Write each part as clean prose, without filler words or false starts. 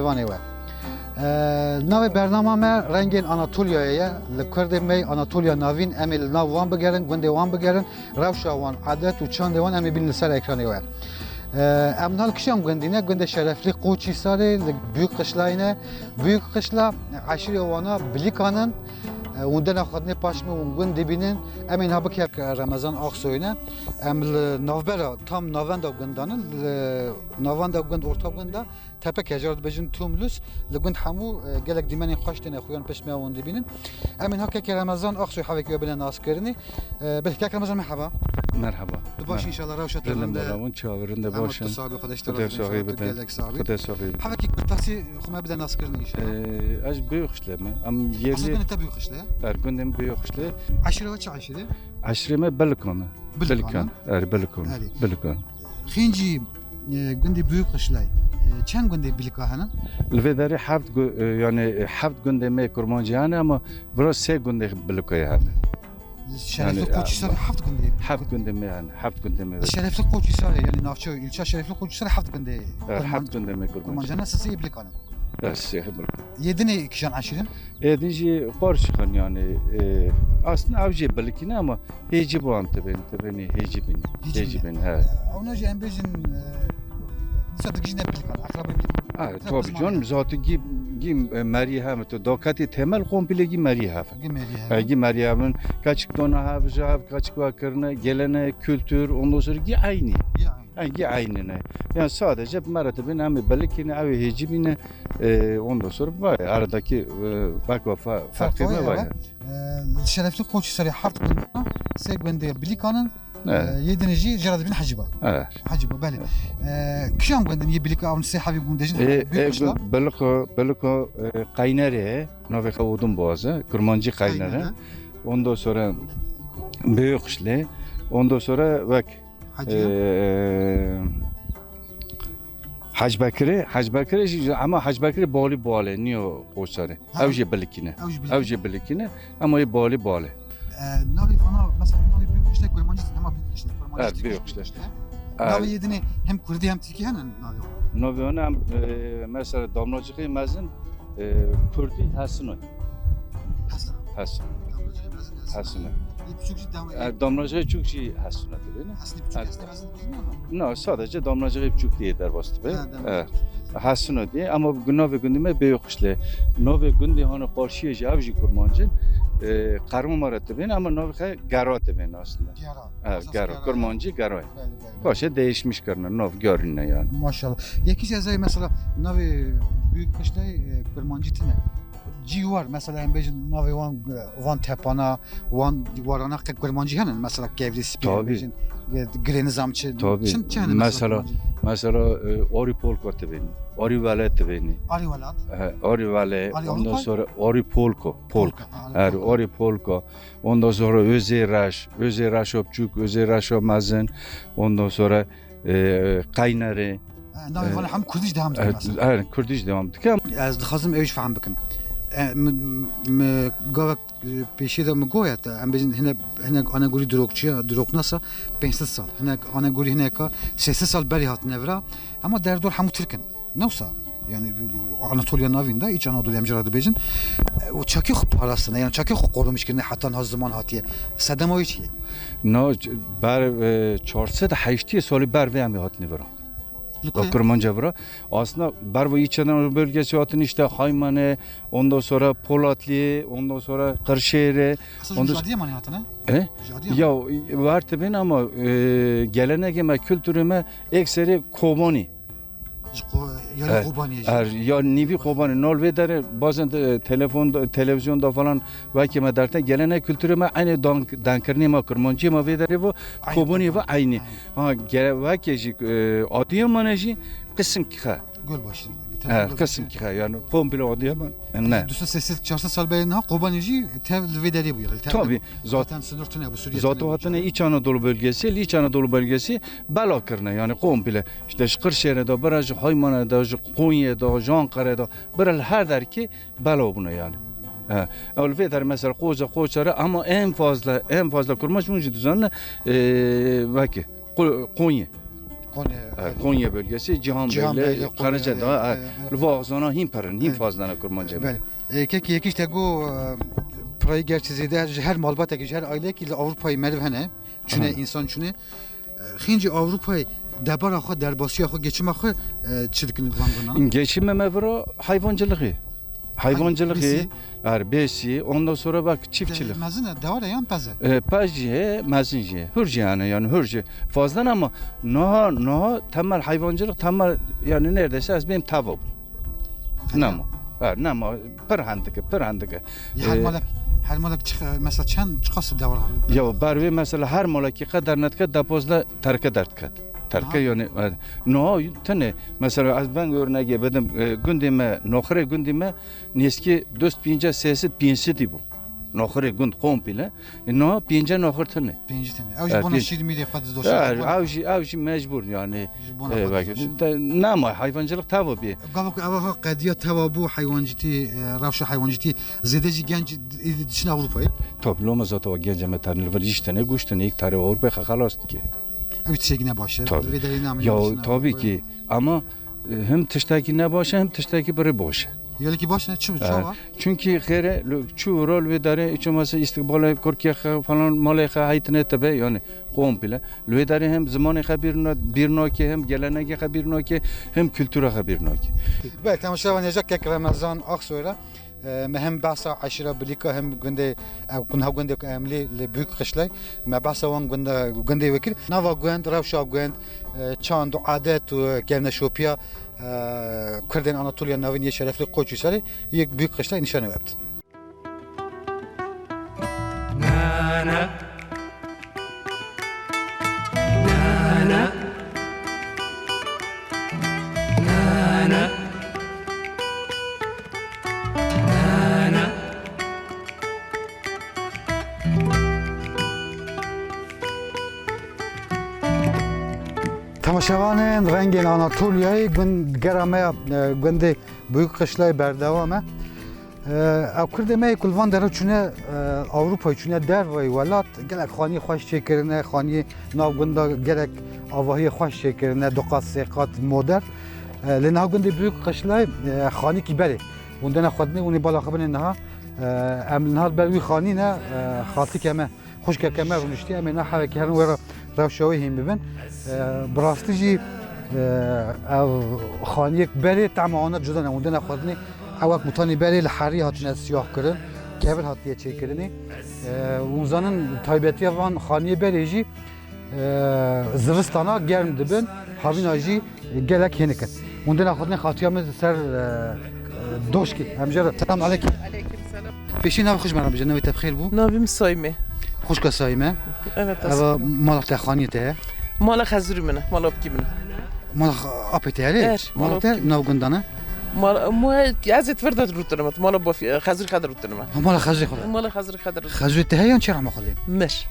Şevanê we. Navê bernama me rengên Anatolia'ya ye. Li Kurdê me Anatolia navîn em ê li nav wan bigerin, gundê wan bigerin, rewşa wan, adet û çandê wan em ê bînin li ser ekranê we. Em nal kişan gundî ne, gundê şereflî Qoçîsarê li Büyük Qişlayê, Büyük Qişla eşîrê wana bilîkanin وندنا خدني پاشمه ونگون دبینن امین ها بکه رمضان آخسوینه ام نوبرا tam navanda gundانın navanda gund orta gunda tepe kejardı bejin tumlus lgund hamu gelek dimeni xoştene xuyan peşme wan dibinin emin ha ke Ramazan aksoy havek yobilen askerini belki Ramazan merhaba merhaba baş inşallah ravşat elinde ravun çavrında başın sahibi arkadaşlar gelek sahibi kuda sahibi havek taksi xuma biden askerini inşallah az büyük işlemi am yerli aslında ne tabii kışla ergündem büyük işle aşırı ve aşırı aşırı balkon balkon balkon balkon خینجی گندی büyük kışlay çen gündü bilkahanın الفداري حفظ يعني حفظ جندي ما كرمانجياني اما براس سي جندي بلوكي هذا şerefli Koçhisar haft gündü حفظ جندي ما يعني حفظ جندي ما şerefli Koçhisar yani Navçı ilçe şerefli Koçhisar haft gündü حفظ جندي ما كرمانجي Kurmanjana sesi bilkanın بس يا خبر yedine ikişan aşirin ديجي قرش خن يعني اصلا اوجي بلكينا اما هيجي بو انت بني هيجي بني ها ona en bejin sadık ne bilkan akraba tabii canım zaten Meri hem to dokati temel komplegi Meri hem. Meri hem'in kaçık dona havca kaçık vakırına gelene kültür ondan sonra aynı. Aynı. Yani sadece mertebin hem belki ne evi hecibine ondan sonra var aradaki bak farkı var. Şerefli Koçhisar'ı haft gündü segmende bilikanın yedinci Cerrad bin Haciba. Haciba beli. Kişam gündü niye bilik avun se Habib gündejin. Beliko kaynare nove kavudun boğazı kurmancı kaynare. Ondan sonra büyük işle. Ondan sonra bak Hacı Bekir'e ama Hacı Bekir'e bağlı niye Koçhisar'ı? Avcı belikine ama bağlı. Navi fana mesela navi büyük işler kurmancı ama büyük işler. Evet büyük işler. Navi yedini hem Kürdi hem Türkiye hem navi. Navi ona mesela damlacığı mezun Kürdi Hasan. Damlacığı çok şey Hasan değil mi? No sadece damlacığı çok diye der bastı be. Hasan diye ama Navi gündeme büyük işler. Navi gündü hani karşıya cevabı kurmancı. Qarma maratibin ama novxe garatibin aslında. Garo. Kurmancı garoy. Başa değişmiş karnı nov görünüyor yani. Maşallah. Yeki sezay mesela navi büyük kışlay kurmancı tine. Civar mesela hem bejin navi van tepana van varana kurmancı hanen mesela Gevris bejin grenizamçı. Mesela Oripol katibin. Orivalet beni. Orivale. Ondan sonra Oripolko. Oripolko. Ondan sonra Özeraş opçuk, Özeraş mazın. Ondan sonra kaynarı. Navi valla hem Kürdiş devam ediyor mesela. Evet, Kürdiş devam ediyor. Az dixazim eviş faham bikim. Gavak peşide mi goyat? Em bizim hene anaguri droknasa 500 sal. Hene anaguri hene ka 800 sal beri hat nevra. Ama derdor hamu Türk'ün. Neyse yani Anatolia navinde iç Anadolu emciradı bejin. O çakı parasına yani çakı korumuş ki ne hatta az zaman hatiye. Sademo hiç. No bar 480 sali ber ve mi hat nevra. Kurmanca bura. Aslında Barva İç Anadolu bölgesi hatın işte Haymane, ondan sonra Polatlı, ondan sonra Kırşehir'e. Aslında Jadiye mani hatına? Ya var tabii ama geleneğime, kültürüme ekseri Kobani. Ya nivi Kobani. Nolvedere bazen televizyonda falan vakime derken gelenek kültürüme aynı dankırnıma kurmancıma vedere bu Kobani ve aynı. Ha vakeci Adıyaman'ı kısım ki ha. Gölbaşı. Kısım ki ha yani komple Adıyaman. Ne? Düsü sessiz çarşı salbeyin ha Kobani'ci vedere bu yıl. Tabii. Zaten sınırtına bu Suriye. Zaten hatına İç Anadolu bölgesi balakırna yani komple işte Kırşehir'de, Baraj, Haymana'da, Konya'da, Ankara'da, böyle her der ki bala buna yani. Elbette mesela Koçhisar'ı ama en fazla kurmaç bunun düzenle belki Konya. Konya bölgesi, Cihanbeyli, Karacadağ, Vağzana, Himper'in, Him fazlana kurmanca. Bəli. Ki yekişte go parayı gerçi zede her malbata ki her aile ki Avrupa'yı mervene. Çüne insan çüne. Xinci Avrupa'yı debar axı derbası axı geçim axı çirkin vangona. Geçime mevra hayvancılığı. Hayvancılığı, besi, ondan sonra bak çiftçilik. Mezine devar ya peze. Pajye, mezince, hürce yani hürce. Fazlan ama no temel hayvancılık temel yani neredeyse az benim tavuk. Namo. Namo perhandike. Her malak çık mesela çen çıkası devar. Ya barve mesela her malaki kadar netka depozla terke dertkat. Terke yani no tane mesela az ben örneğe bedim gündeme nohre gündeme neski dost pince sesi pinsi bu. Nohre günd komple. No pince nohre tane. Pinci tane. Avcı bana şir mi diye fadız doşa. Avcı mecbur yani. Nama hayvancılık tabi bir. Gavuk avaha qadiya tava bu hayvancıti ravşa hayvancıti zedeci genç dışın Avrupa'yı. Topluma zaten o gence metanil var işte ne guştu ne ilk tarih Avrupa halas ki. Evet çekine başlar. Ya tabii ki ama hem tıştaki ne başa hem tıştaki biri boş. Yeli ki başa çuva. Çünkü kere çu rol ve dare içmesi istikbal Türkiye falan malaya haytine tabi yani komple. Ve dare hem zamanı bir noki hem geleneğe bir noki hem kültüre bir noki. Evet tamaşa vanecek ki Ramazan Aksoy'la مهم بحثا عشرة بليكا هم جندي أو كنا جندي كاملي لبيك خشلي ما بحثا وان جندي وكيل نافا جند روشا جند چاند عادات وكنا شوبيا كردن أناطوليا نافين يشرف لي قوتشي سالي يك بيك خشلي نشانه وقت نانا نانا نانا Tamaşavanın rengin Anatolia'yı geramaya gündü büyük kışlay berdavame. Avkırdemeyi kulvan dere çüne Avrupa çüne dervay velat gerek xani xoş çekirine xani navgunda gerek avahi xoş çekirine dokat sekat moder. Lena gündü büyük kışlay xani kiberi. Bundan xadni uni bala xabene neha emlnhal belwi xani ne xati keme خوش که کمر رونشتی اما نه حالا که هرن ورا روشوی هم ببین براستیجی خانیک بری طعم آنها جدا نمونده نخوردنی اوک متانی بری لحری هاتون سیاه کردن کبر هاتیه چه کردنی اونزانن تایبتی وان خانی بریجی زرستانا گرم دبن هاوین آجی گلک هنکن اونده نخوردنی خاطیه من سر دوشکی همجرد سلام علیکم پیشی نو خوش مرا بجه نوی تبخیر بو نویم سایمه خوش کسایمه evet اما مال تخانیته مال خزری منه مال آبکی منه مال آپته هلی مال ته نوگندانه مال مو ازت فرد روترمت مال بافی خزری خدر روترمت مال خزری خود مال خزری خدر خزری ته یا چرا مخالی مش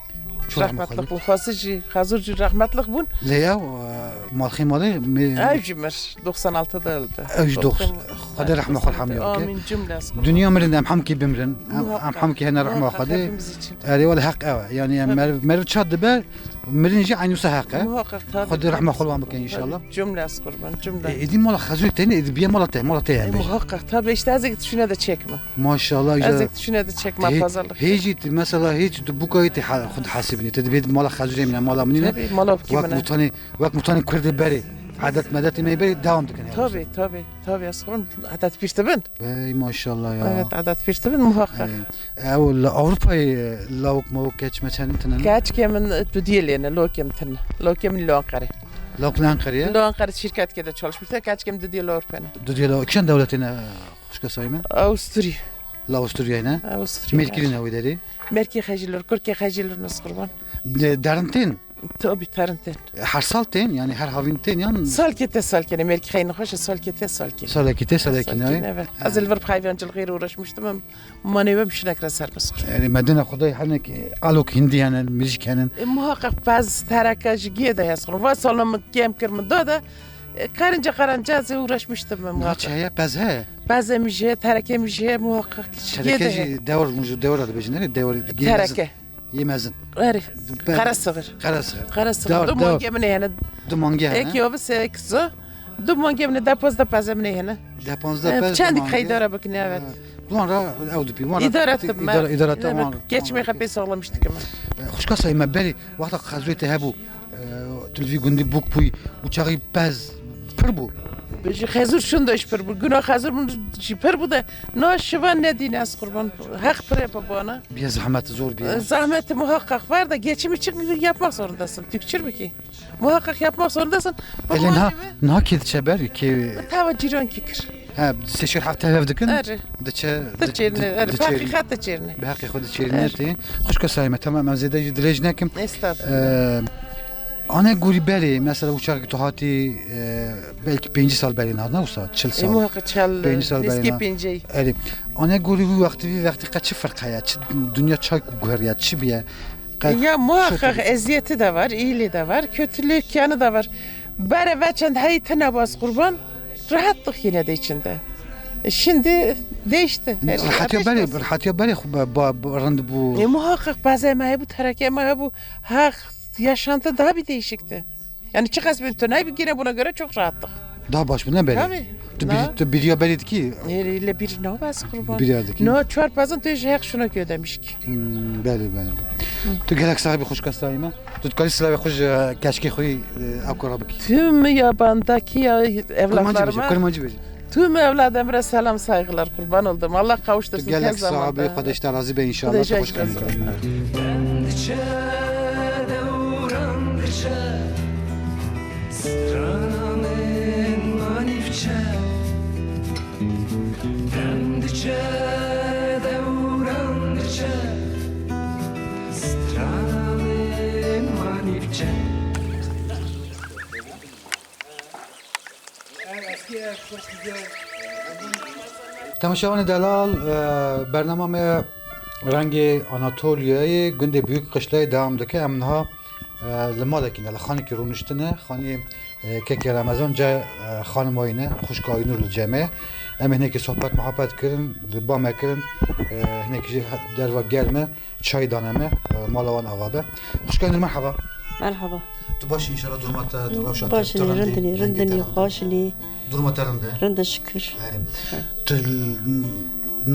رحمتلك بون خاصجي خازورجي رحمتلك بون ليا مال خيمالي ايجي مش 96 da öldü. ايش دوخ خدي رحمه خل حمي امين جمله دنيا مرن ام حمكي بمرن ام حمكي هنا رحمه خدي هذه ولا حق يعني مر تشد بال مرن يجي عين حق خدي رحمه خل وامك ان شاء الله جمله قربان جمله دي مال خزوي تاني بيا مالته يعني محقق tabii işte azıcık düşüne de çekme. Maşallah azıcık düşüne de çekme pazarlık. هيجي مثلا هيجي بوكايتي خد حاسبني تدبيد مال خزوي من مال منين مال آبکی منه وقت متاني كرد بري عادت مدت ما يبري داوم تكني tabii aslan adet piştebin. Ey maşallah ya. Evet adet piştebin muhakkak. Ev Avrupa'yı lavuk mavuk geçme çanın Kaç kemin düdiyelene lokem tane. Lokemin Ankara. Ankara. Ankara şirket kede çalışmışlar. Kaç kem düdiyel Avrupa'na. Düdiyel ikişen devletine hoş kasayım. Avusturya. Avusturya ne? Avusturya. Merkel'in evi dedi. Merkel xəcilir, Türkiye xəcilir nasıl qurban? Derintin. Tabii tarınten. Her salten yani her havinten yani. Salkete Merkel xeyni hoşa salkete. Salkete. Evet. Az elver hayvancılıkla uğraşmıştım. Manevim şinekre serbest. Yani Medine Xuday hani alok hindi yani müzikenin. Muhakkak bazı terakajı da yazılır. Ve sallamı kemkirmi da karınca uğraşmıştım ben muhakkak. Çaya bazı. Bazı müjde, tereke müjde muhakkak. Terekeci devir adı bejinleri devir. Tereke. Yemezin. Karasığır. Devir. Mu gemine yani Dumange he. Eki ovu sekizo. Dumange mne depozda pazemne hene. Depanızda pez Çendik kaydara bakın evet. Ulan ra ev dupi. İdare ettim ben. İdare ettim. Geçmeye kapıyı sağlamıştık ama. Hoş kasa ima beri. Vakta khazrete hebu. Tülvi gündi buk puy. Uçağı pez. Pır bu. Hazır şunu da işper bu. Günah hazır bunu işper bu da. No şivan ne dines kurban. Hak per yapı bana. Bir zahmet zor bir. Zahmeti muhakkak var da geçim için yapmak zorundasın. Tükçür mü ki? Muhakkak yapmak zorundasın. Elin ha na kedi çeber ki Tava ciron kikir. ha seçir hafta evdikin. Arı. Dıçe Tıçırını. Hakikat tıçırını. بحقي خود تشيرنيتي خوش كسايمة تمام زيدا دريج ناكم Estağfurullah. انا قولي بالي مثلا وشارك توهاتي belki 5 sal belin ha ne 40 sal Muhakkak çal. Peynir sal Eski bayına. penceyi. öyle انا قولي وقت kaç fark ya dünya çay guher ya çibiye Ya muhakkak eziyeti de var, iyiliği de var, kötülük yanı da var. Bari veçen hayatına bas kurban, rahatlık yine de içinde. Şimdi değişti. Her şey راحت يا kardeş بالي olsun. راحت يا بالي رند بو Muhakkak bazı emeği bu, terak emeği bu, yaşantı daha bir değişikti. Yani çıkas bir tönay bir yine buna göre çok rahatlık. daha baş ne belli Tabii. tu biliyor belli ki Öyle bir ne bas kurban. Biliyorduk ki. Ne çarpazın tüyü hek şuna köy demiş ki. بالي بالي tu gelek sahibi hoş kasayma tu tkali sahibi hoş keşke خوي akora baki Tüm yabandaki evlatlarıma, Kırmacı beci. tüm evladlarıma selam saygılar kurban oldum. Allah kavuştursun Gelek tez zamanda. sahibi kardeşler razı be inşallah. Teşekkür Hoş geldin. Dendçe devrandıçe Stranamen manifçe Dendçe devrandıçe Stranamen manifçe تماشاوان دلال برنامه رنگ آناتولیایی گنده büyük قشلای devam دکه امنها لمالکین لخانی که رونشتنه خانی که رمضان جا خانم آینه خوشک آینور لجمعه ام هنه که صحبت محبت کرن لبامه کرن هنه که در و گرمه چای دانمه مالوان آقابه خوشک آینور مرحبا مرحبا تو باشی انشالله درمات دروشات باشني رندني خوشني درمات رنده رند شكر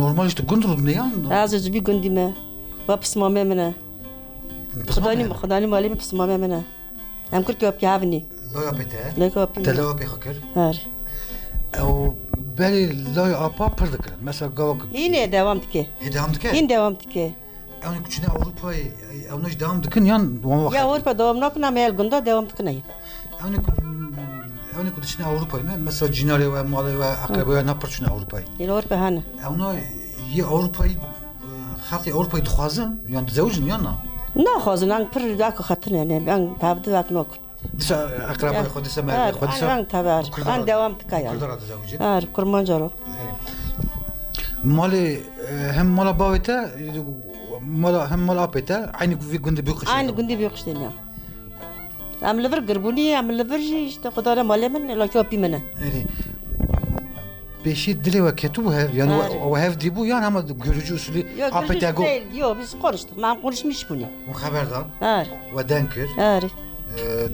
normal işte gündür ne yan? عزيز بي قندي ما وبسمامي منا خداني مالي بسمامي منا هم كل كوب يعافني لا yapete. لا كوب Tela yapı hakir. هار O beli la apa pırdıkır. Mesela gavak. هنا دوامتك Devam dike. هنا دوامتك Yani küçüne Avrupa'yı onu devam dikin yan o vakit. يا أوروبا دوام ناكنا مال قندا دوامتك ناي Yani küçüne Avrupa'yı mesela cinare ve malı ve akrabaya ne yapar Avrupa'yı. إلى أوروبا هنا Onu iyi Avrupa'yı halkı Avrupa'yı duhazın yani zevcin yana. نا خازن عن بر داك خطرنا يعني عن تابد داك ناكل Disa akrabaya kodisa mali هار kodisa. عن تابار عن دوامتك يعني Kurdar adı zevcin. هار كرمان جارو Malı hem mala bavete mala hem mala apete aynı günde büyük kışın. عن قندي بيقشتين يعني عم لفر قربوني عم لفر جي قدارة مالي من لا كوبي منه Yani beşi dile ve ketu bu hev yani o hev di bu yani ama görücü usulü Yok apetego yok biz konuştuk. Ben konuşmuş bunu. bu haberdar Har. ve denker Har.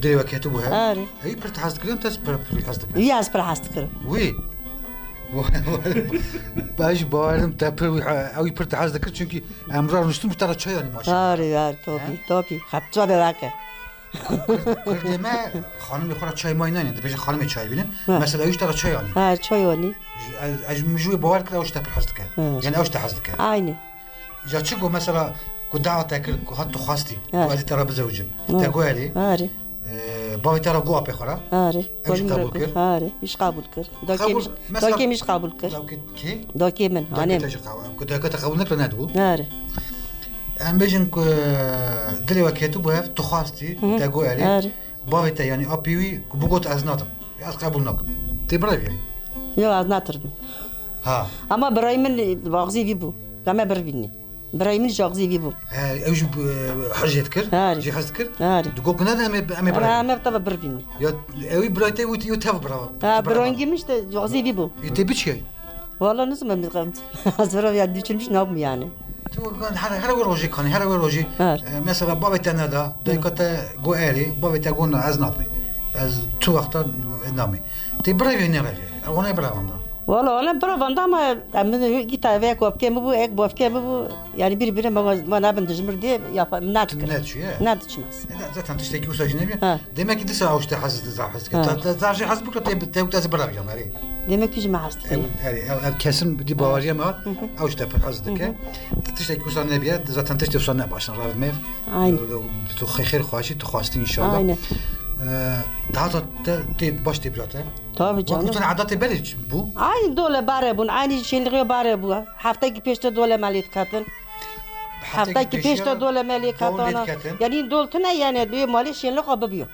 dile ve ketu bu hev Har. iyi per tahast kılın tas per tahast kılın Yaz para hastıkır. oui baş bağırdım teper iyi per tahast kılın çünkü emrar rüştüm bir tara çay yani maşallah Har topi. Kapça belaka. kırdeme hanım yukarı çay mayına yani beşi hanım çay bilin mesela üç tara çay yani Har çoyoni. mecbur bağır kıla üç tara tahast kılın yani üç tahast kılın Aynı. Ya çıkıyor mesela كدعوة تاكل حتى خاصتي آه. وهذه ترى بزوجي آه. تقولي Har. بابي ترى قوة بخرا Har. إيش قبول كر؟ Har. İş kabul kır. قبول مثلا Dokim iş kabul kır. لو كي Dokim men. Hanem. كنت تقبل نكر ندو Har. أم بيجن دلي وكيتو بهاف تخاصتي تقولي Har. بابي تا يعني أبيوي بقول أزناتم يا قبول نكر تبرأي يعني Yok az natırdım. ها Ama Brahim'in bağzı bir bu. Kama birbirine. Brahim'in bağzı bir bu. أوج حاجة تكر هاري. جي خاص تكر Har. تقول كنا أمي Ama براي ama tabi birbirine. يا أوي برايتي وتاف برا Ha Brahim'miş de bağzı bir bu. يتبي شيء Vallahi nasıl ben bilmiyorum. Azra ya düşünmüş ne yapayım yani. هر روجي كان هر روجي هر. مثلا بابي تانا دا دايكتا غوالي بابي تا قلنا عز نطمي از تو وقتا نامی تی برای نه رفی اونه برای من Valla ona provanda ama ben git eve kopke mi bu ek bofke mi bu yani birbirine bana ben dizmir diye yapam ne tıkır. Ne düşüyor? Ne düşmez. zaten tişteki usajı ne Ha. biliyor demek ki de sağ uçta hazır zahız zarjı hazır bu kadar tevkutazı برای yani Demek ki cima hasta. yani kesin bir bavariye mi var uçta pek hazır ki tişteki usaj ne biliyor zaten tişteki usaj ne başlar rav mev Aynen. tu xeyr خواشی tu خواستی inşallah Aynen. daha da baş tebrate Tabii canım. Vakıtın adatı böyle bu Aynı dole bare bun, aynı şeyliği bare bu. Haftaki peşte dole maliyet katın. Haftaki peşte dole maliyet katın. Yani doltu ne yani bir mali şeylik abı biyo.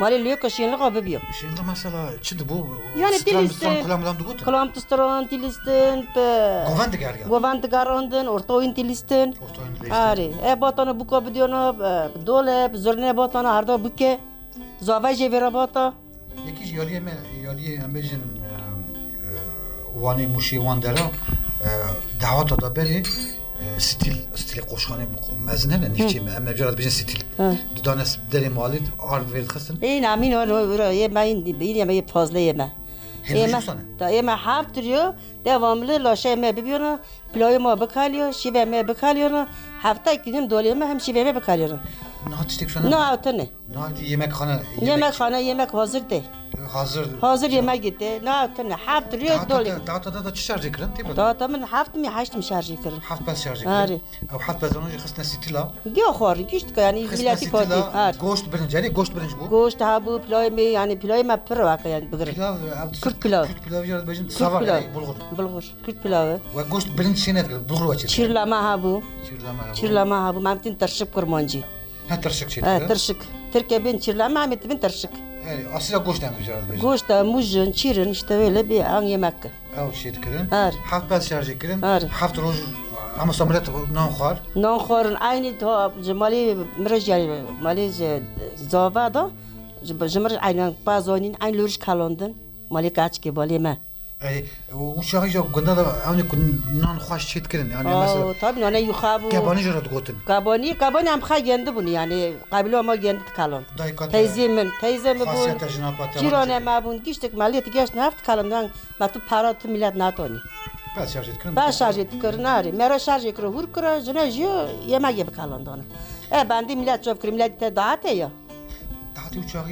Mali liyok şeylik abı biyo. Şimdi mesela şimdi bu Yani stran dilistin, kullanılan dugut kalam tustron dilistin, Govan da gergen govan tıgarondun, orta oyun dilistin. Orta oyun dilistin. Ari, batana bu kabı diyorno, dole, zorne batana arda buke, zavajı vera bata. Yekî yaliye em bêjin wanê mûşê wan dera daweta da berê stilê qoşxanê mezin hene nîvçê me em mevcera dibêjin stil didane derê malê ar vêr xistin İyi amin o yemeğin bir yemeği fazla yeme. Yeme haftırıyor, devamlı laşa yeme bibiyorna, pilavıma bakalıyor, şiveme bakalıyor, hafta gidim doluyma hem şiveme bakalıyor. Nihat tiştek sana Ne yaptın? Nihat yemekhane Yemekhane yemek hazır de. Hazır yemek gitti. Ne yaptın? Haftırıyor doluyma. daweta da çi şarj ekirin tê Daha tamam haft mi haşt mı şarj ekirin? haft bes şarj Arı. ekirin ew haft bezanû jî xistine stîla Giyo xor, gişt yani milleti koti. Ar. goşt birinc erê goşt birinc bû Goşt ha bu pilavı yani pilavı pır vaka yani bıgır. pilav Kürt pilav. Kürt pilavı jî dibêjin Kürt savar pilav. bulgur Bulgur. Kürt pilavı. ve goşt birinc şê nedikirin bulgur ve çir Çirlama ha bu. çirlama Çirlama ha bu. Mamtin tarşıp kurmancı. ha tırşık çê Ha tırşık. Türkiye bin çirlama Ahmet bin tırşık. asla goşt em dibêjin dibêjin Goşt da muzun çirin işte öyle bir an yemek. ew şê dikirin Ar. haft bes şarj ekirin Arı. haft roj ama samret nan xwar Non xorun aynı to mali mraj yani mali zava da jmr aynen bazonin aynı luriş kalondun. Mali kaç ki bali me. uşağı jî gunda da ew nan xweş çê dikirin yani mesela Tabii ne yuxabu. kebanî jî re digotin Kabani am kha gendi bunu yani kabilo ama gendi kalon. Daykat Teyzemin bu. xasiyete jinapate Cirone ma bun giştik maliyet geç naft kalondan matu para tu millet natoni. bes şarj ekirin Ben şarj et kırnari. Mera şarj ekro hur kıra jına jiyo yemek yeb kalondan. Ben de millet çok kır millet te dağıtı ya. Dahati uçağı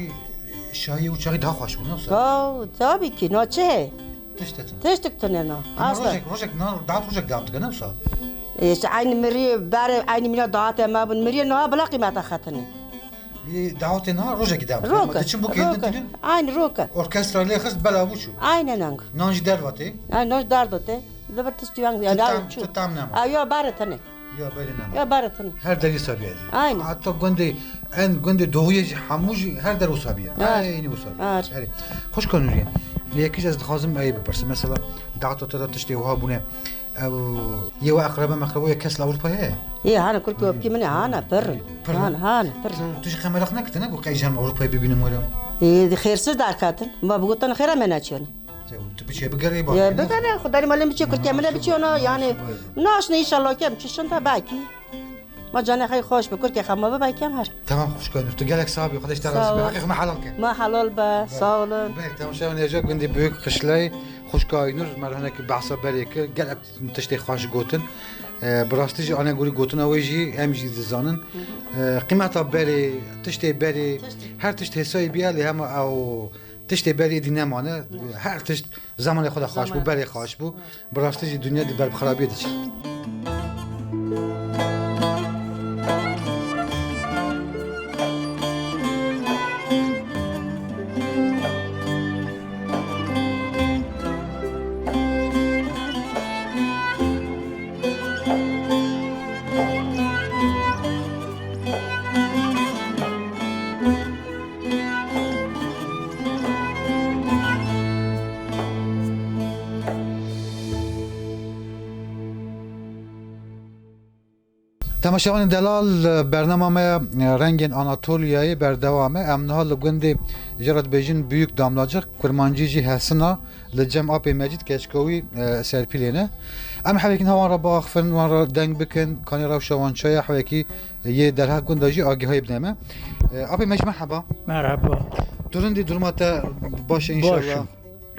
şahiye uçağı daha xweş bû ne Tabii ki no çe. tiştetin Teştik tane asla. rojek dahat rojek devam dikine wisa İşte aynı meri bare aynı millet dağıtı ma bun meri no bala kıymeta xatını. dahatê niha rojekî devam Roka. diçin bu kendin tinin Aynı roka. orkestra lê xist bela bû çû Aynen ang. nan jî dervatê Ay no dardo te. Dabar tiştiyan ya tu tam nema Ay yo bare tane. ya belî nema Ya bare tane. her derî sabiye Aynen. hatta gundê doğuye jî hemû jî her der sabiye aynı Ar. sabiye hoş konuşuyor yekî ez dixwazim eyê bipirsim mesela dahata te da tiştê wiha bûne ew yê akraba meqreba kes li Ewropayê heye İyi hana kul köpki mene hana pırın. Hana pırın. tu jî xemelaq nekirtin ku qeyjan Ewropayê bibînim were İyi xersiz dar katın. Ma bu gutan xera mena çön. tu biçê bigerê bak Ya begane khudari malim biçi kul kemene biçi ona yani naş ne inşallah kem çişin ta belki. Ma cana xey xoş be kul ke xama be kem har. Tamam hoş konuştu. Tu gelek sahibi kardeş Sağ ol. tarafı. Hakik halal ke. Ma halal be sağ olun. Bek tamam şavan yajak gündü büyük kışlay. Hoş kaynur merhanek bahsa berek gelek tiştê xweş gotin. Birastî jî ana gurî gotina wê jî em jî dizanin. Qîmeta berê, tiştê berê, her tişt hesayî biya lê hema ew tiştê berê dî nemane. Her tişt zamanê xwe de xweş bû, berê xweş bû. Birastî jî dunya dî ber bi xerabiyê diçe. تماشاوان دلال برنامه رنگین آناتولیایی بردوامه امنها لگوندی جرات بیجین بیوک داملاجق کرمانجی جی حسنا لجم آب مجید کشکوی سرپیلینه ام حویکین هوان را باخفن وان را دنگ بکن کانی را شوان چای حویکی یه درها گونداجی آگی های بنامه آب مجید مرحبا مرحبا Turun durmata başı inşallah. Başım.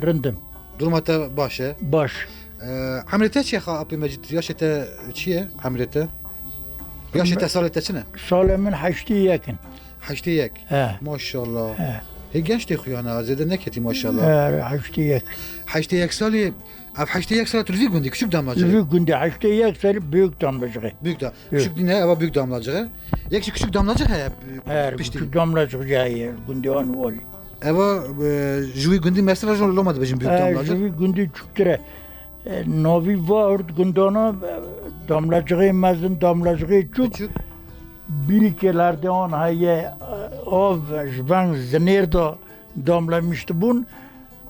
Rındım. Durmata başı. Baş. Hamlete çiğ Abdü Mecid yaşete çiğ hamlete. Yaşete salete çine. Salimin haşti yakın. Haçtı yek. He. Maşallah. He. He genç de xuyana zede ne keti maşallah. Haşti yakın. Haçtı yek sali Af haçtı yek sali Türkiye gündü küçük damlacığı. Büyük günde haşti yakın büyük damlacığı. Büyük da. Küçük dinle ama büyük damlacığı. Yekşi küçük damlacığı he. Her Pişti. küçük damlacığı cahil. Günde onu ol. Eva juvi gündü mesela jol olmadı bizim büyük damlacığı. Büyük günde çıktı. Novi var günde onu damlacığı mazın damlacığı çok. Küçük. Birikelerde on haye av jvan zinirdo damlamıştı bun.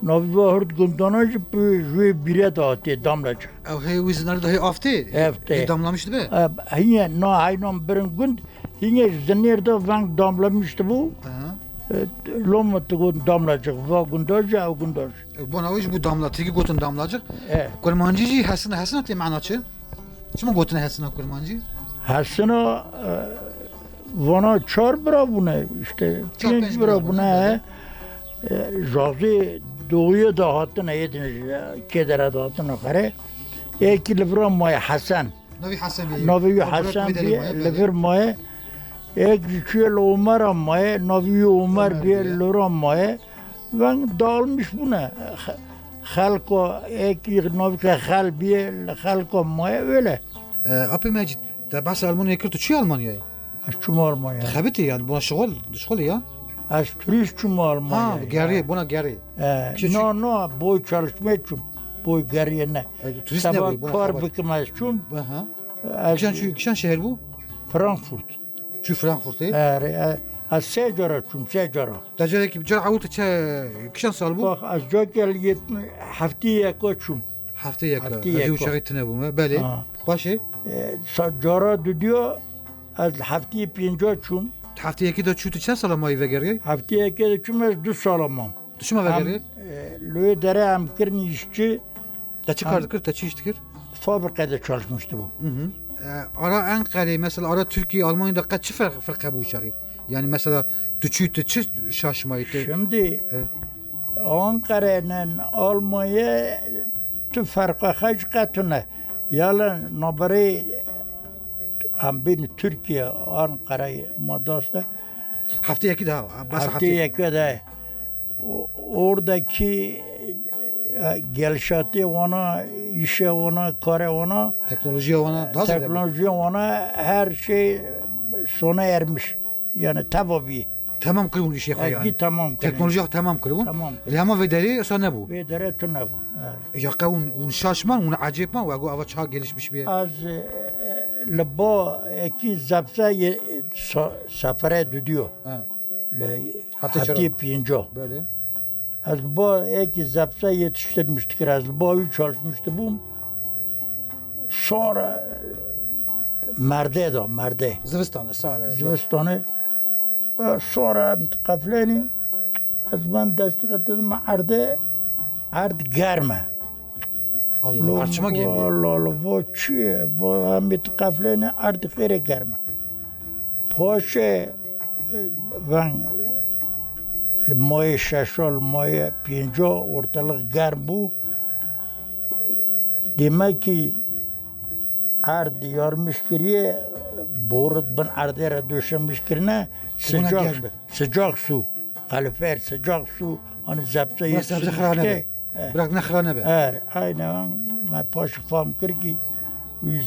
Novi var günde onu juvi bire dağıtı damlacığı. Ev he wizinler da he afte. Afte. Damlamıştı be. Yine no haynon birin gün yine zinirdo van damlamıştı bu. Lomatı gün damlacığı va gündoca o gündoca. Bana hoş bu damla tiki gotun damlacığı. Evet. Kurmancıcı hasına te manaçı. Şuma gotun hasına kurmancı. Hasına vana çar bira buna işte Çar pirinç beş bira bira buna Jazı doğuya da hattına yediniz kedere da hattına kare. Eki livra maya Hasan. Navi Hasan Bey. Navi Hasan bir livra maya. Ek jüçüel Umar maya. Navi Umar bir livra maya. Ben dağılmış buna. Halko eki navi hal bir halko maya öyle. Abdü Mecid. Da bas Almanya kırtı çiğ Almanya'yı. Çum Almanya. Xebiti yani buna şغل ya. Az turist çum Almanya. Ha geri buna geri. Küçük. No boy çalışmaya çum. Boy geriye ne? Turist ne bu? Sabah kar bıkmaz çum. Aha. Kişan şehir bu? Frankfurt. Şu Frankfurt değil. Az secara çum secara. Tecrübe ki car avut kişan sal bu? Bak az gel yetmi haftaya koçum. Haftaya yakın. Haftaya Hadi yakın. uçağı itine bu. Beli. Başı. Cara düdüyor. Az haftaya pinca çum. Haftaya ki de çütü çen salamayı ve geri. Haftaya kere çum az du salamam. Düşme ve geri. Lüye dere amkırın işçi Da çıkardık kır, da çiştikir. fabrikada çalışmıştı bu. Ara Ankara mesela ara Türkiye Almanya'da kaç fark bu uçağı? Yani mesela tüçütü çiş şaşmayı. Şimdi Ankara'nın Almanya tu farkı kaç katına yalan nabari ambin Türkiye Ankara'yı madasta Haftaya ki daha. Bas haftaya kadar oradaki gelişatı ona, işe ona, kare ona, Teknolojiye ona daha ziyade. teknoloji ona her şey sona ermiş. Yani tabi. Tamam kırın işi yani. Tamam. Teknoloji tamam kırın. Tamam. Lama ve deri sana bu. Ve dere tuna bu. Ya un şaşman, un acayipman ve ava çağ gelişmiş bir. Az lebo ki zapsa safara düdüyor. Hafta pinco. Böyle. Az bu ki zapsa yetiştirmiştik. Az bu çalışmıştı bu. Sonra merde. Zıvıstan'a sağ Zıvıstan'a. Sonra kafleni az ben destek ettim ard germe. Allah arçma gibi. Allah bu çi bu amit kafleni ard gere germe. Poşe ben moye şaşol moye pinco ortalık germ bu. Demek ki ard yormuş kiriye borut ben ardera döşemiş kirine sıcak su kalorifer sıcak su hani zapsa yetiştirdik. Bırak nehrane be. Evet aynen ben paşa fam kırki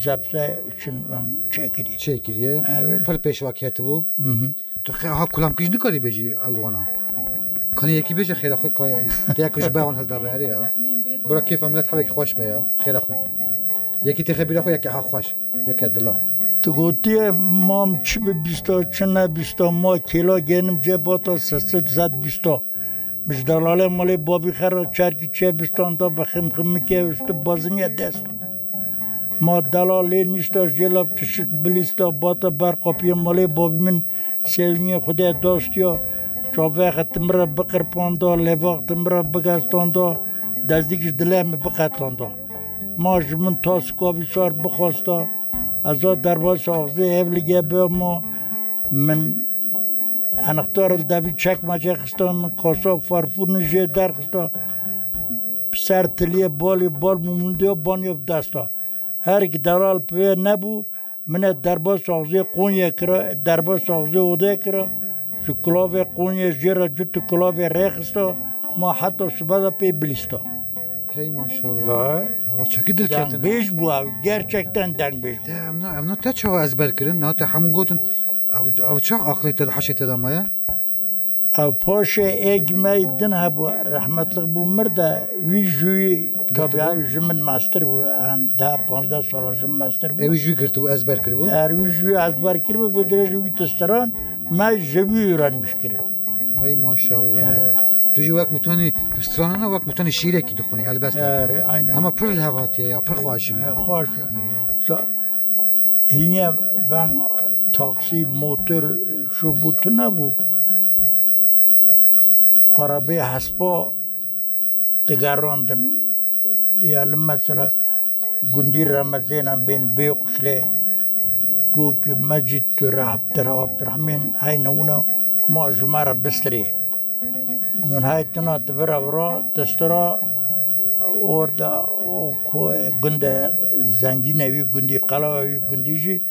zapsa için ben çekiri. Çekiriye. Evet. Pır peş vakiyeti bu. Tu ha kulam kıjdı kari beji ayvana. Kanı yeki beji xeyra xoy kay. Diye kuş bayan halda bari ya. Bırak keyf amelet habek xoş be ya. Xeyra xoy. Yeki texebira xoy yeki ha xoş. Yeki dila. Tu gotiye mam çi be bisto çına bisto ma kilo genim cebota sasıt zat bisto. Müjdalale mali babi xara çarki çe bistanda bakım kımike üstü bazınya dest. Ma dalale nişta jelab çişik bilista bata bar kapıya mali babimin sevniye xuda dostiyo. Çavak timra bakır panda levak timra bagastanda dazdikiş dilemi bakatanda. Ma jimin tas kavisar bخواستا از درواز آغازه evlige به ما من anahtar davi çekmece kıstan kasa farfurun jeder kıstan sertliye bol mumundiyo banyo dasta her gidaral pe ne bu mine derba sağzı Konya kira derba sağzı oda kira şu klave Konya jera cütü klave reksta ma hatta subada pe bilista. Hey maşallah. Ama çok dilketin. Dengbeş bu abi gerçekten dengbeş. Em te çava ezber kirin, ne te hamun gotun. Av çok aklı te haşet edamaya. Paşa egmeydin ha bu rahmetlik bu mırda vijüyü tabi vijümün master bu daha 15 solaşın master bu. Evi jüy girdi bu ezber kiri bu. Eğer vijüyü ezber kiri bu vijüyü testaran ma jevi öğrenmiş kiri. Hey maşallah. Tuji vak mutani stranana vak mutani şiire ki dukhuni elbette. Aynen. Ama pır levatiye ya pır hoşum. Hoş. Yine ben taksi motor şu butuna bu arabayı haspa tıgarandın diyelim mesela Gündür Ramazan'ın ben büyükle Gök Mecid Abdurrahman aynı ona macmara bistri من هایتنا تبرا تسترا orada o günde zengin evi gündi kala evi gündücü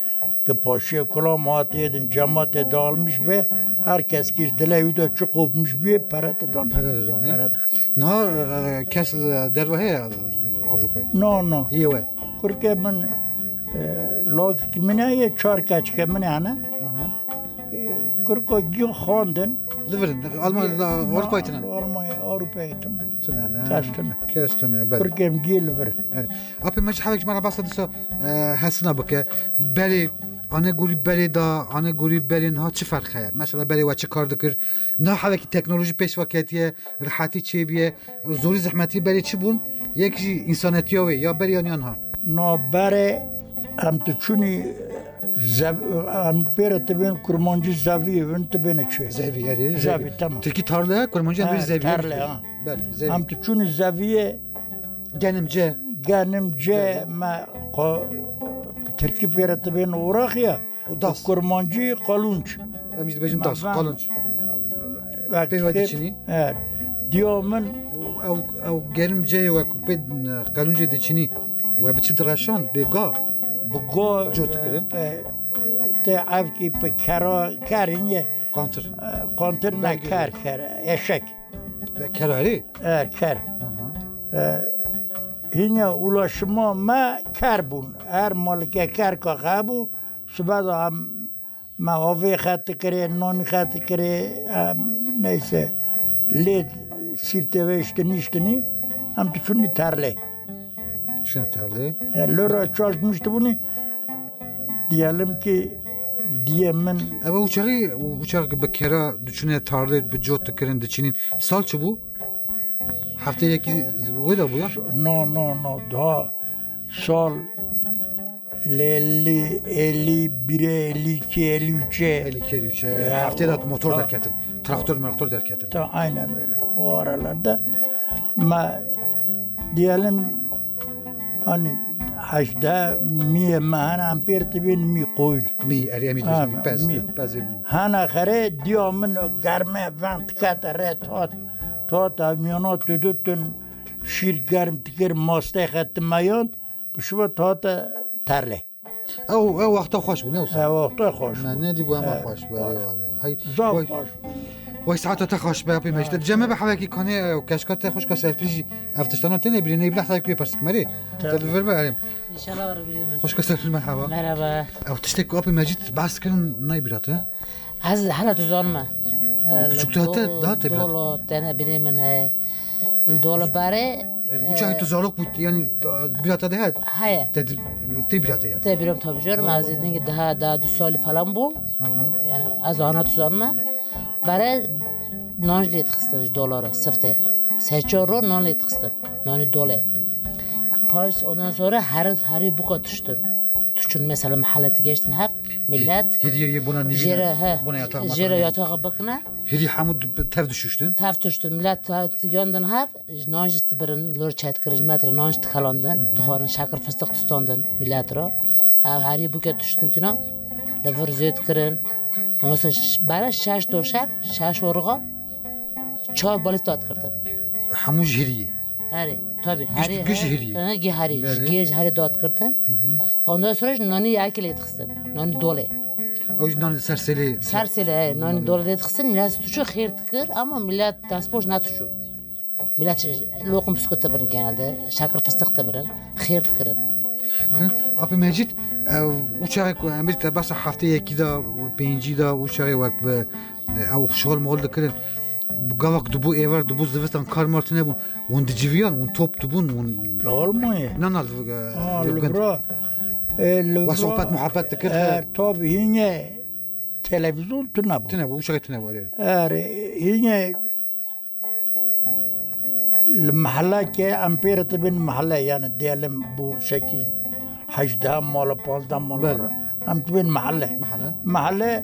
ki paşa kula muhatiyedin cemaate dağılmış ve herkes ki dileği de çok olmuş bir para da don. Para da don. No kes dervahe Avrupa. No. İyi ve. Kurke ben log kimine ye çar kaç kimine ana. Kurko gün xondun. Liverin Almanya Avrupa itinen. Avrupa itinen. Tünen. Kestüne. Kurkem gilver. Yani. Abi meclis havek mara basta disa hasına bak. Beri ana guri beri da ana guri berin ha çi farkı ya. Mesela beri ve çi kardıkır. Ne havek teknoloji peş vakitiye rahati çebiye zori zahmeti beri çi bun. Yekji insanetiye ve ya beri yan ha. No beri am tçuni am pere ben kurmancı zavi ön tebene çe. Zavi yani. Zavi tamam. Tilki tarlaya kurmancı bir zavi. Tarla ha. Zavi. Am tçuni zaviye ganimce ma Türkiye pere ben uğrak ya. Das. Kurmancı kalunç. Amizde bejim das kalınç. Vakti. Evet. Diyormen او گرمجه و کوپید قانونجه دچینی و بچی دراشان بگا بگو جوت کردن te avki pe karinye کانتر ne kar eşek کراری kar yine ulaşıma ma karbon her malike kar kabu subada ma avi khat kare non khat kare neyse led sirte ve işte am tuşuni tarle. Şuna tarle. Lora çalışmıştı bunu. Diyelim ki diyemin. Ama uçağı be kera düşüne tarle be jot keren dçinin salçı bu. Haftaya yeki bu da bu ya. No daha sal 50 51 52 53 haftaya da motor derketin. Traktör derketin. Aynen öyle. O aralarda diyelim hani haşda miye mahana amper tibin mi koyul. Mi ariyamiz mi pez. Hana khare diyomun garme vant katare tot amyonot tudutun şir garm tikir moste khatmayon bişwa tot tarle. او وقت خوش بود نه وقت خوش نه دی بو ما خوش بود هی خوش وای ساعت تا خوش به پی مجد جمع به حواکی کنه و کشکات خوش کا سرپریز افتشتانا تنه برینه بلا حتا کی پرسک مری تلفر بریم ان شاء الله بریم خوش کا سرپریز مرحبا مرحبا افتشت کو اپی مجد بس کن نای براته از حالا تو زانما küçükte daha tebrik. Dolu tane birimin dolu bare. Uçağı tuzarlık bu yani bilata değil. Hayır. Te bilata yani. Te biliyorum tabii canım. Az dedin ki daha 2 salı falan bu. Yani az ana tuzanma. Bare nanjli tıkstın doları sıfte. Seçoro nanjli tıkstın. Nani dolu. Pas ondan sonra her bu kadar tuştun. Tuşun mesela mahalleti geçtin hep millet. Hediye buna nijine. Buna yatağa. Jere yatağa bakına. Hediye hamud tev düşüştün. Tev düştün. Millet göndün hep. Nanjit birin lor çet kırıcı metre nanjit kalandın. Tuharın şakır fıstık tustandın millet ro. Her bu kadar tuştun tuna. Lever zöt kirin. Ondan sonra bara 6 doşak, 6 organ 4 balık tat kirdin. Hamu jiriye. Hadi tabii. Hadi. Güç heriye. Gihari. Gej hadi dot kirdin. Ondan sonra nani yakile tıksın. Nani dole. O yüzden serseri. Sarsele nani dole tıksın. Millet tuşu xeyir tıkır ama millet daspoş natuşu. Millet lokum bisküt tabirin genelde. Şakır fıstık tabirin. Xeyir tıkırın. Abi Mecid uçağı Amerika basa haftaya yeki da penci da uçağı vak be او شغل مول دکرن گاوک دبو ایور دبو زوستان کار مارتنه بون ون دجویان ون توپ دبون ون لا olmuyor. نه نه Lübra. و صحبت محبت دکر Tabii yine televizyon tuna bu. تنه بو uçağı تنه بو yine المحلات ki ampere tabin mahalle yani diyelim bu 8 8 mal 15 mal am tabin mahalle. Mahalle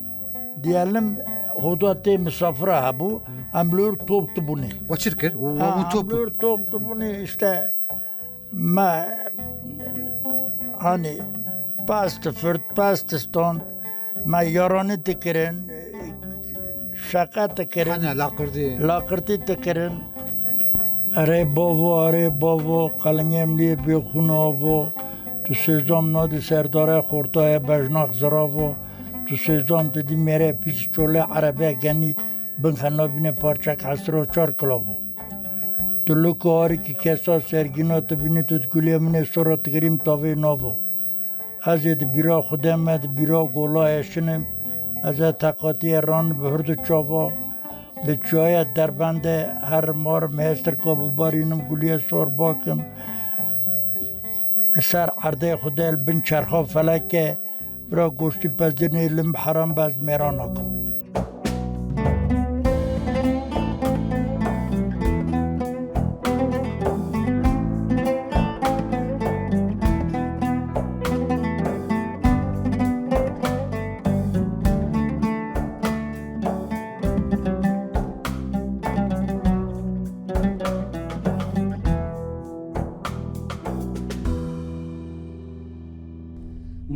diyelim hudate misafira ha bu amlur top tubuni. وشركر ون توپ Amlur top tubuni işte ma hani past stond ma yarani tekirin şaka tekirin انا لا قردي lakırtı tekirin are babo kalanyemli bir khunavo tu sezon nadi serdare khortaya bajnak zaravo tu sezon dedi mere piç çole arabe gani ben khanabine parçak hasro çar klavo tu lukari ki kesa sergino tu bini tut gülemine sonra tigrim tavi novo azed bira khudamet bira gola eşinim azed takati ran bhurdu çava لچویا در بنده هر مار مهستر کو ببارینم گلیه سور باکم سر عرضه خودل بن چرخا فلکه برا گوشتی پزدنی لم حرام باز میران آکم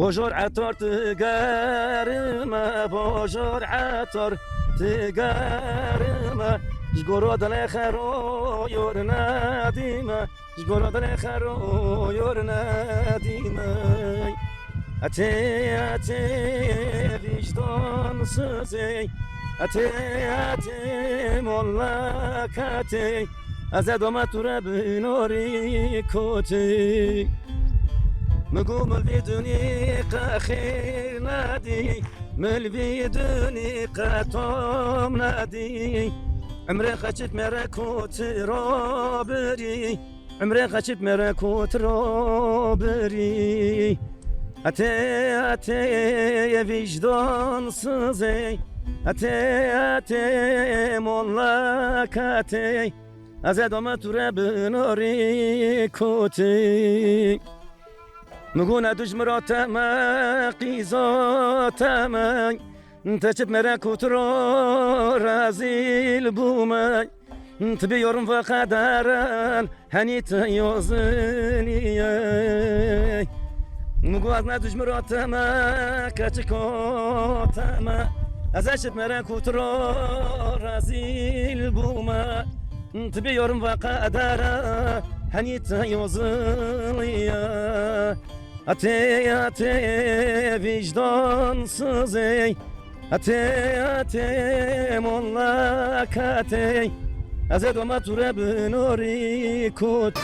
بوجور عطر تقارما بوجور عطر تقارما جقورو دل خرو يورنا ديما جقورو دل خرو يورنا ديما أتي وجدان سزي أتي ملاكاتي أزاد وما تراب نوري كوتي مقوم البيدوني خير نادي من البيدوني قاتم نادي عمري خشت مراكوت روبري عمري خشت مراكوت روبري أتي يا وجدان سزي أتي ملاكاتي أزاد وما تراب نوري كوتي مقونا دجمراتما قيزاتما تجب مراكوت رو رازيل بوما تبيورم فقدران هنيت يوزني مقونا دجمراتما كاتشكوتما أزاشب مراكوت رو رازيل بوما تبيورم فقدران هنيت يوزني أتي وجدان سزي أتي ملاكاتي أزاد وما تراب نوري كوت